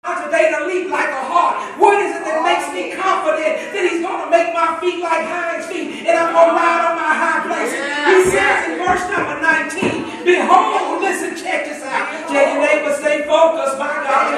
Today to leap like a hart. What is it that makes me confident that he's going to make my feet like hinds feet and I'm going to ride on my high places? He says in verse number 19, behold, listen, check this out. Tell your neighbor, stay focused, my God.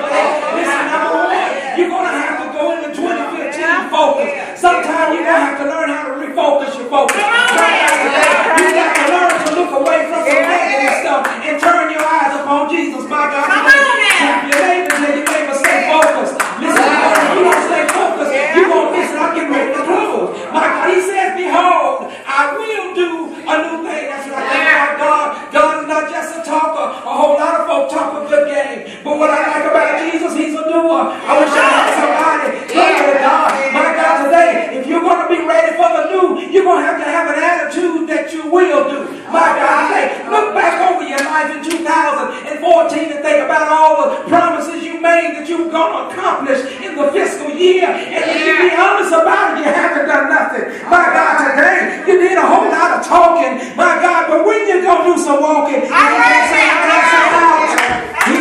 Listen, number one, you're going to have to go into 2015 focused. Sometimes you're going to have to learn how to refocus your focus. You got to learn to look away from some negative stuff and turn your eyes upon Jesus, my God. Tap your neighbor, tell your neighbor, stay focused. Listen, if you don't stay focused, you're going to miss it. I'm getting ready to close. My God, he says, behold, I will do a new thing. That's what I think about God. God is not just a talker. A whole lot of folk talk a good game. But what I like about Jesus, he's a doer. I wish I had somebody. Glory to God. My God, today, if you're going to be ready for the new, you're going to have an attitude that you will do. My God, today, look back over your life in 2014 and think about all the promises you made that you were going to accomplish in the fiscal year. And if you be honest about it, you haven't done nothing. My God, today, you did a whole lot of talking. My God, but when you're going to do some walking, he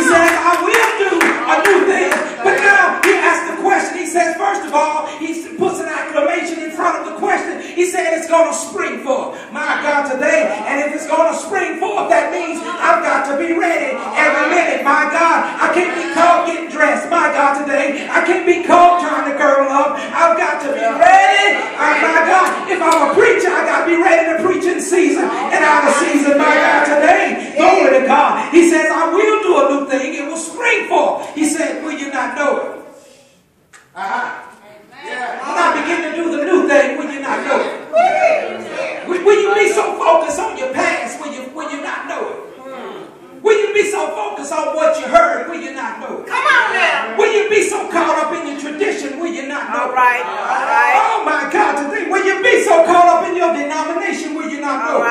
says, I will do a new thing. But now he asks the question. He says, first of all, he puts an acclamation in front of the question. He said it's going to spring forth. My God, today. And if it's going to spring forth, that means I've got to be ready every minute. My God, I can't be caught getting dressed. My God, today. I can't be caught trying to girdle up. I've got to be ready. My God, if I'm a preacher, I got to be ready to preach in season and out of season. My God, today. Glory to God. He says, I will do a new thing. It will spring forth. He said, will you not know it? When I begin to do the new thing, will you not know it? Will you be so focused on your past, will you not know it? Will you be so focused on what you heard, will you not know it? Come on now. Will you be so caught up in your tradition, will you not know it? All right. Oh my God, today, will you be so caught up in your denomination, will you not know it?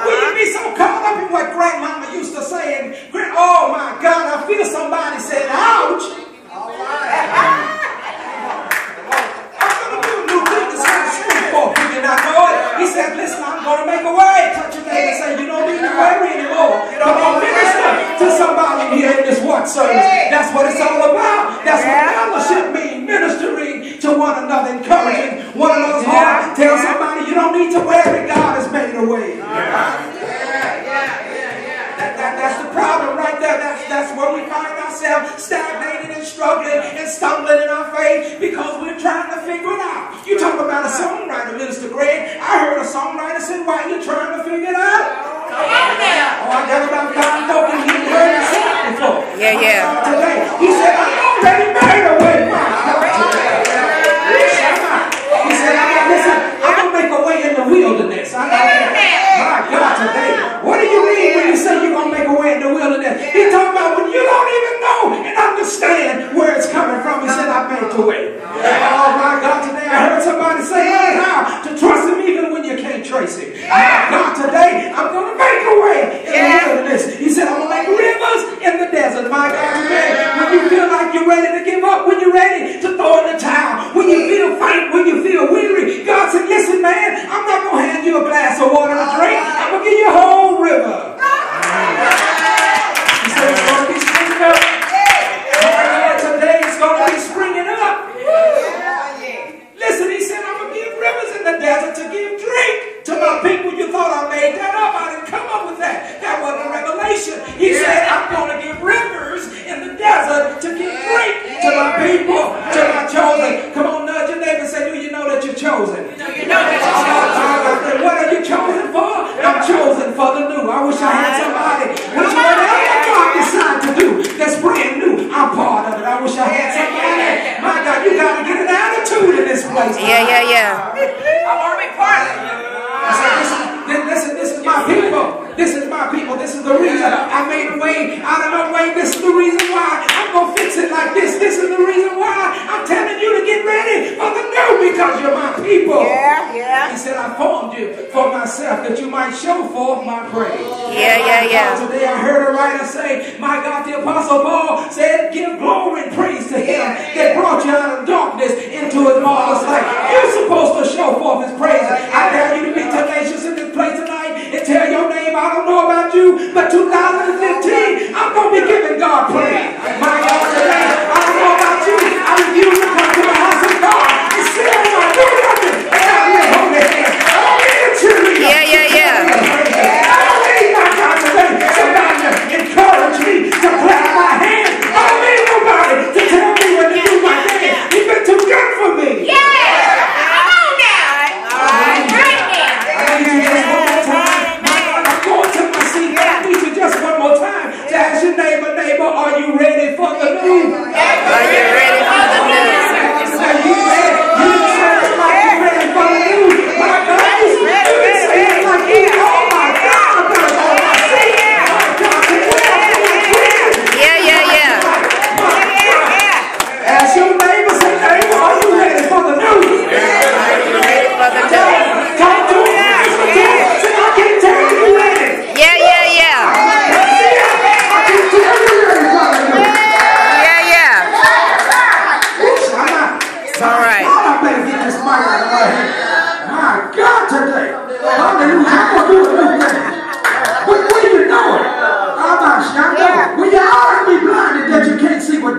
Will you be so caught up in what grandmama used to say? And oh my God, I feel somebody saying, ouch. All right. You not know it. He said, listen, I'm going to make a way. Touch your neighbor and say, you don't need to worry anymore. Come on, minister to somebody here in this one service. That's what it's all about. That's what fellowship means. Ministering to one another, encouraging one another's heart. Tell somebody you don't need to worry. God has made a way. That's the problem right there. That's where we find ourselves stagnating and struggling and stumbling in our faith because we're trying to figure it out. You talk about a songwriter, Minister Greg. I heard a songwriter say, why are you trying to figure it out? Come on now. Oh, I got about God folk and he heard it said before. Yeah. Today, he said, I already made a way. He said, listen, I'm going to make a way in the wilderness. My God, today. What do you mean when you say you're going to make a way in the wilderness? He talking about when you don't even know and understand where it's coming from. He said, I made the way. Oh my God, today I heard somebody say, learn how to trust him even when you can't trace him. My God, today I'm going to make a way in the wilderness. He said, I'm going to make rivers in the desert. My God, today, when you feel like you're ready to give up, when you're ready to throw in the towel, when you feel faint, when you feel weary, God said, listen, man, I'm not going to hand you a glass of water to drink. I'm going to give you a whole river. He said, it's going to be springing up. Today it's going to be springing up. Listen, he said, I'm going to give rivers in the desert to give drink to my people. You thought I made that up. I didn't come up with that. That wasn't a revelation. He said, I'm going to give rivers in the desert to give drink to my people, to my chosen. Come on, nudge your neighbor and say, do you know that you're chosen? Do you know that you're chosen? What are you chosen for? I'm chosen for the new. I wish I had somebody. Which whatever God decides to do that's brand new, I'm part of it. I wish I had somebody. My God, you got to get an attitude in this place. Yeah. I want to be part of it. Listen, this is my people. This is my people. This is the reason I made a way out of no way. This is the reason why I'm going to fix it like this. This is the reason why I'm telling you to get ready for the new because you're my people. He said, I formed you for myself that you might show forth my praise. Yeah. Today I heard a writer say, my God, the Apostle Paul said, give glory and praise to him that brought you out of darkness into his marvelous light. You're supposed to show forth his praise. I dare you to be tenacious in this place tonight and tell your name, I don't know about you, but 2015, I'm going to be giving God praise. My God, today, I don't know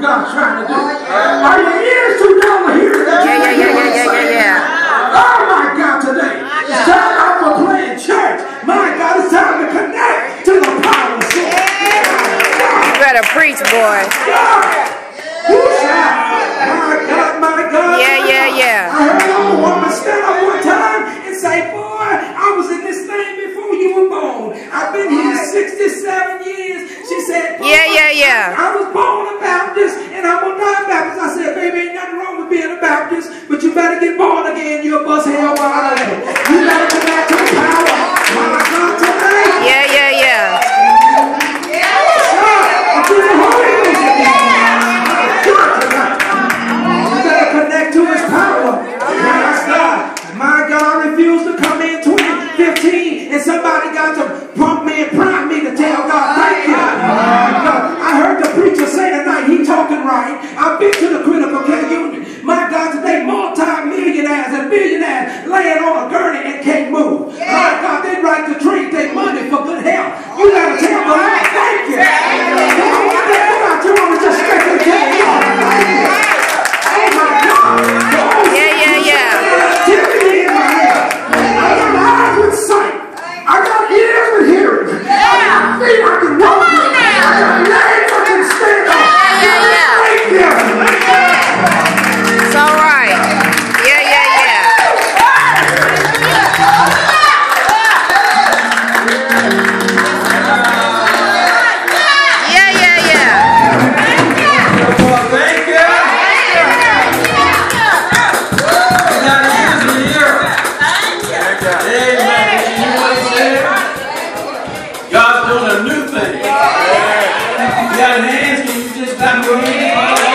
God's trying to do? Are your ears too dull to hear that? Yeah. Oh my God, today. It's time out for playing church. My God, it's time to connect to the power source. You better preach, boy. My God. Yeah. I heard an old woman stand up one time and say, boy, I was in this thing before you were born. I've been here 67 years. She said, Yeah. I was born a Baptist and I'm going to die Baptist. I said, baby, ain't nothing wrong with being a Baptist, but you better get born again. You'll bust hell wide open. You better come back to the power. My God, today. Yeah. Until the Holy Ghost again. You better connect to his power. My God, I refuse to come in 2015 and somebody got to pump me and prime me to tell God, thank you. I heard the preacher say tonight, he talking right. I've been to the critical care unit. My God, today multi-millionaires and billionaires laying on a gurney and can't move. My God, they like to trade their money for good health. You got to tell the Lord, thank you. You want to just stretch and tell God, thank you. Oh my God. Yeah. I got eyes with sight. I got ears with hearing. I got feet I can walk with. I got legs I can stand on. Thank you. It's all right. Yeah. God's doing a new thing. You got hands, can you just clap your hands?